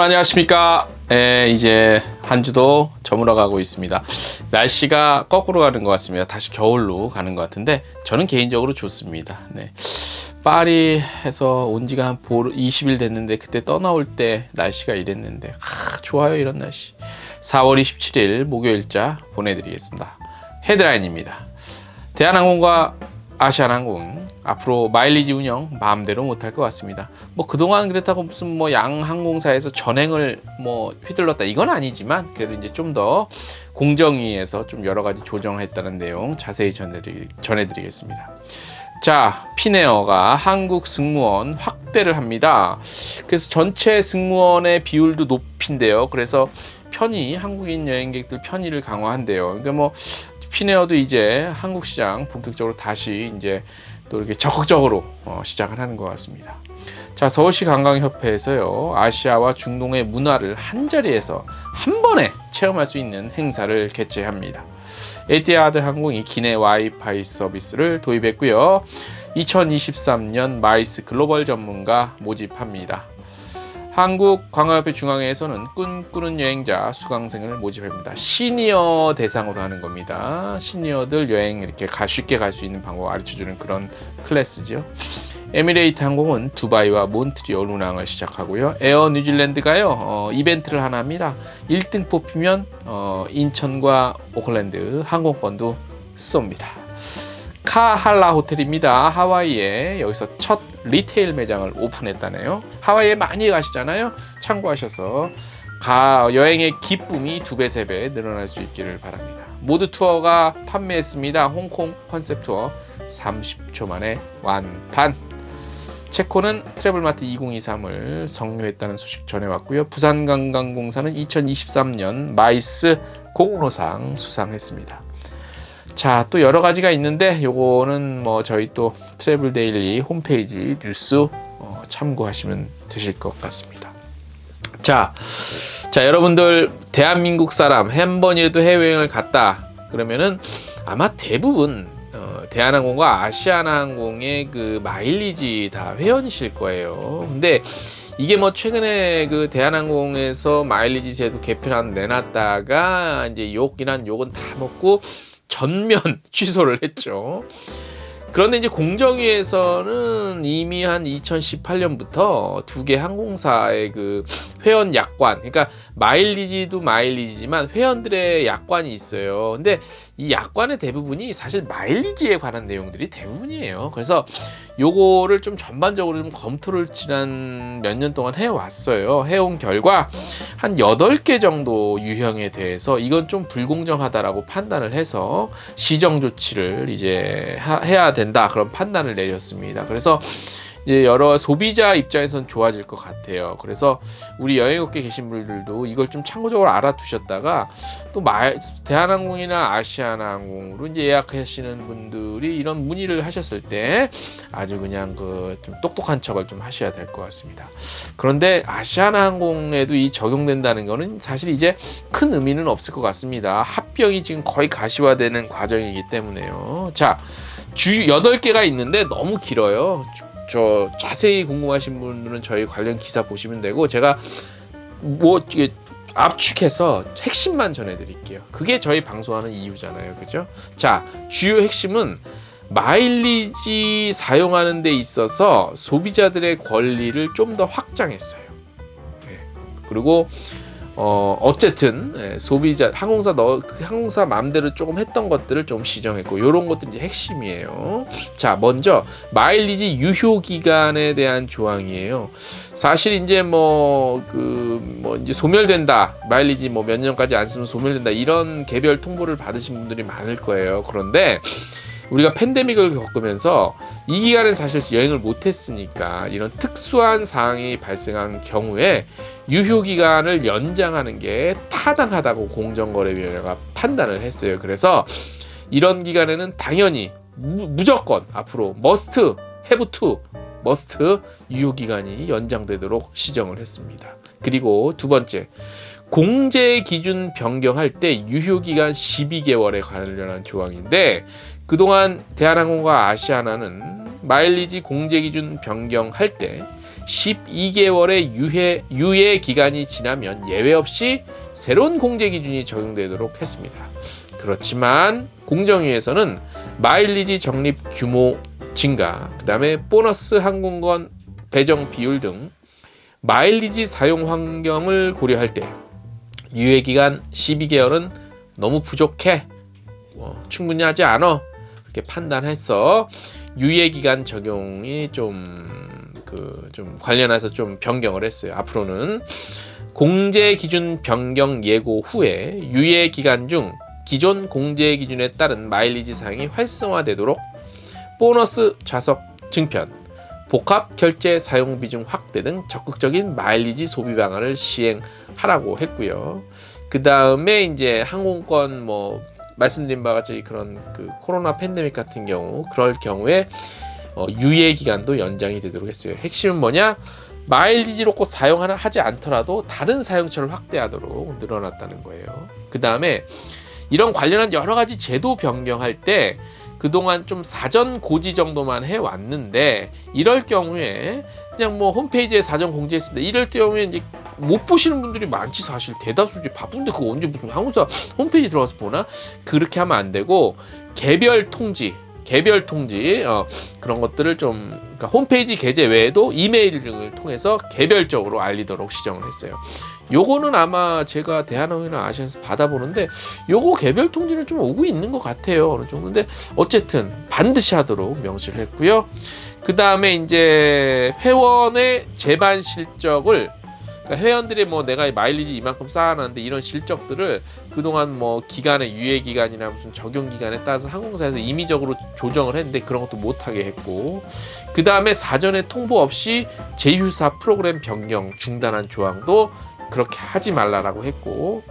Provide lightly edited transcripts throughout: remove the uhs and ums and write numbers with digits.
안녕하십니까. 이제 한 주도 저물어 가고 있습니다. 날씨가 거꾸로 가는 것 같습니다. 다시 겨울로 가는 것 같은데 저는 개인적으로 좋습니다. 네. 파리에서 온 지가 한 20일 됐는데 그때 떠나올 때 날씨가 이랬는데 좋아요. 이런 날씨. 4월 27일 목요일자 보내드리겠습니다. 헤드라인입니다. 대한항공과 아시아나항공 앞으로 마일리지 운영 마음대로 못할 것 같습니다. 그동안 그렇다고 무슨 양 항공사에서 전행을 휘둘렀다 이건 아니지만 그래도 이제 좀 더 공정위에서 좀 여러 가지 조정했다는 내용 자세히 전해드리겠습니다. 자, 피네어가 한국 승무원 확대를 합니다. 그래서 전체 승무원의 비율도 높인데요. 그래서 한국인 여행객들 편의를 강화한대요. 그러니까 피네어도 이제 한국 시장 본격적으로 다시 이제 또 이렇게 적극적으로 시작을 하는 것 같습니다. 자, 서울시 관광협회에서요, 아시아와 중동의 문화를 한 자리에서 한 번에 체험할 수 있는 행사를 개최합니다. 에티하드 항공이 기내 와이파이 서비스를 도입했고요. 2023년 마이스 글로벌 전문가 모집합니다. 한국관광협회 중앙회에서는 꿈꾸는 여행자 수강생을 모집합니다. 시니어 대상으로 하는 겁니다. 시니어들 여행 이렇게 쉽게 갈 수 있는 방법을 가르쳐주는 그런 클래스죠. 에미레이트 항공은 두바이와 몬트리올 운항을 시작하고요. 에어 뉴질랜드가요 이벤트를 하나 합니다. 1등 뽑히면 인천과 오클랜드 항공권도 쏩니다. 카할라 호텔입니다. 하와이에 여기서 첫 리테일 매장을 오픈했다네요. 하와이에 많이 가시잖아요. 참고하셔서 여행의 기쁨이 2배, 3배 늘어날 수 있기를 바랍니다. 모두 투어가 판매했습니다. 홍콩 컨셉 투어 30초 만에 완판. 체코는 트래블마트 2023을 성료했다는 소식 전해왔고요. 부산관광공사는 2023년 마이스 공로상 수상했습니다. 자, 또 여러 가지가 있는데 요거는 저희 또 트래블 데일리 홈페이지 뉴스 참고하시면 되실 것 같습니다. 자, 여러분들 대한민국 사람 한 번이라도 해외여행을 갔다 그러면은 아마 대부분 대한항공과 아시아나항공의 그 마일리지 다 회원이실 거예요. 근데 이게 최근에 그 대한항공에서 마일리지 제도 개편 내놨다가 이제 욕은 다 먹고 전면 취소를 했죠. 그런데 이제 공정위에서는 이미 한 2018년부터 2개 항공사의 그 회원 약관, 그러니까 마일리지도 마일리지지만 회원들의 약관이 있어요. 근데 이 약관의 대부분이 사실 마일리지에 관한 내용들이 대부분이에요. 그래서 요거를 좀 전반적으로 좀 검토를 지난 몇 년 동안 해왔어요. 해온 결과 한 8개 정도 유형에 대해서 이건 좀 불공정하다라고 판단을 해서 시정 조치를 이제 해야 된다 그런 판단을 내렸습니다. 그래서 이제 여러 소비자 입장에선 좋아질 것 같아요. 그래서 우리 여행업계 계신 분들도 이걸 좀 참고적으로 알아두셨다가 또 대한항공이나 아시아나항공으로 이제 예약하시는 분들이 이런 문의를 하셨을 때 아주 그냥 좀 똑똑한 척을 좀 하셔야 될 것 같습니다. 그런데 아시아나항공에도 이 적용된다는 거는 사실 이제 큰 의미는 없을 것 같습니다. 합병이 지금 거의 가시화되는 과정이기 때문에요. 자, 주 8개가 있는데 너무 길어요. 자세히 궁금하신 분들은 저희 관련 기사 보시면 되고 제가 압축해서 핵심만 전해드릴게요. 그게 저희 방송하는 이유잖아요. 그죠? 자, 주요 핵심은 마일리지 사용하는 데 있어서 소비자들의 권리를 좀 더 확장했어요. 네. 그리고 어쨌든 소비자 항공사 마음대로 조금 했던 것들을 좀 시정했고 요런 것들이 이제 핵심이에요. 자, 먼저 마일리지 유효 기간에 대한 조항이에요. 사실 이제 이제 소멸된다. 마일리지 몇 년까지 안 쓰면 소멸된다. 이런 개별 통보를 받으신 분들이 많을 거예요. 그런데 우리가 팬데믹을 겪으면서 이 기간에 사실 여행을 못했으니까 이런 특수한 사항이 발생한 경우에 유효기간을 연장하는 게 타당하다고 공정거래위원회가 판단을 했어요. 그래서 이런 기간에는 당연히 무조건 앞으로 must 유효기간이 연장되도록 시정을 했습니다. 그리고 두 번째, 공제 기준 변경할 때 유효기간 12개월에 관련한 조항인데 그동안 대한항공과 아시아나는 마일리지 공제 기준 변경할 때 12개월의 유예 기간이 지나면 예외 없이 새로운 공제 기준이 적용되도록 했습니다. 그렇지만 공정위에서는 마일리지 적립 규모 증가, 그 다음에 보너스 항공권 배정 비율 등 마일리지 사용 환경을 고려할 때 유예 기간 12개월은 너무 부족해, 충분히 하지 않아, 이렇게 판단해서 유예 기간 적용이 좀 관련해서 좀 변경을 했어요. 앞으로는 공제 기준 변경 예고 후에 유예 기간 중 기존 공제 기준에 따른 마일리지 사용이 활성화되도록 보너스 좌석 증편, 복합 결제 사용 비중 확대 등 적극적인 마일리지 소비 방안을 시행하라고 했고요. 그 다음에 이제 항공권 말씀드린 바와 같이 그런 코로나 팬데믹 같은 경우, 그럴 경우에 유예 기간도 연장이 되도록 했어요. 핵심은 뭐냐? 마일리지로 꼭 사용하지 않더라도 다른 사용처를 확대하도록 늘어났다는 거예요. 그 다음에 이런 관련한 여러 가지 제도 변경할 때 그동안 좀 사전 고지 정도만 해왔는데, 이럴 경우에 그냥 홈페이지에 사전 공지했습니다. 이럴 경우에 이제 못 보시는 분들이 많지, 사실 대다수지. 바쁜데 그거 언제 무슨 항공사 홈페이지 들어가서 보나? 그렇게 하면 안 되고 개별 통지 그런 것들을 좀, 그러니까 홈페이지 게재 외에도 이메일 등을 통해서 개별적으로 알리도록 시정을 했어요. 요거는 아마 제가 대한항공이나 아시아에서 받아보는데 요거 개별 통지는 좀 오고 있는 것 같아요, 어느 정도. 근데 어쨌든 반드시 하도록 명시를 했고요. 그 다음에 이제 회원의 재반 실적을, 그러니까 회원들이 내가 마일리지 이만큼 쌓아놨는데 이런 실적들을 그동안 기간의 유예 기간이나 무슨 적용 기간에 따라서 항공사에서 임의적으로 조정을 했는데 그런 것도 못하게 했고, 그 다음에 사전에 통보 없이 제휴사 프로그램 변경 중단한 조항도 그렇게 하지 말라라고 했고,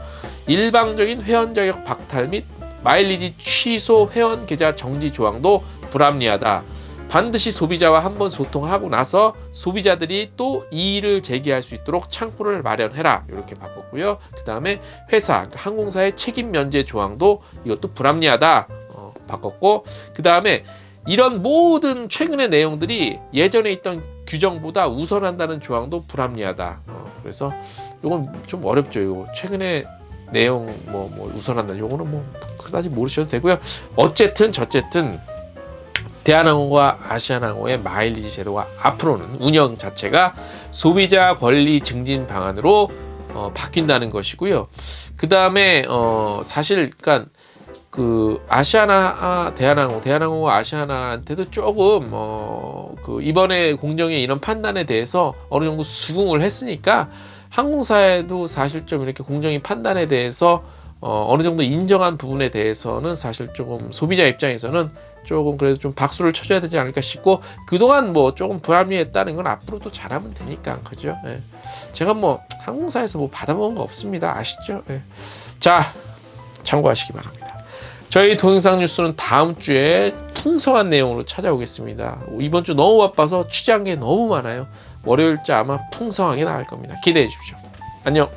일방적인 회원 자격 박탈 및 마일리지 취소 회원 계좌 정지 조항도 불합리하다. 반드시 소비자와 한번 소통하고 나서 소비자들이 또 이의를 제기할 수 있도록 창구를 마련해라, 이렇게 바꿨고요. 그 다음에 회사, 그러니까 항공사의 책임 면제 조항도 이것도 불합리하다, 바꿨고, 그 다음에 이런 모든 최근의 내용들이 예전에 있던 규정보다 우선한다는 조항도 불합리하다. 그래서 이건 좀 어렵죠. 이거 최근에 내용 우선한다, 요거는 그다지 모르셔도 되고요. 어쨌든 대한항공과 아시아나항공의 마일리지 제도가 앞으로는 운영 자체가 소비자 권리 증진 방안으로 바뀐다는 것이고요. 그 다음에 사실 그러니까 대한항공과 아시아나한테도 조금 이번에 공정의 이런 판단에 대해서 어느 정도 수긍을 했으니까 항공사에도 사실 좀 이렇게 공정위 판단에 대해서 어느 정도 인정한 부분에 대해서는 사실 조금 소비자 입장에서는 조금 그래도 좀 박수를 쳐줘야 되지 않을까 싶고, 그동안 조금 불합리했다는 건 앞으로도 잘하면 되니까, 그죠? 예. 제가 항공사에서 받아먹은 거 없습니다. 아시죠? 예. 자, 참고하시기 바랍니다. 저희 동영상 뉴스는 다음 주에 풍성한 내용으로 찾아오겠습니다. 이번 주 너무 바빠서 취재한 게 너무 많아요. 월요일째 아마 풍성하게 나갈 겁니다. 기대해 주십시오. 안녕.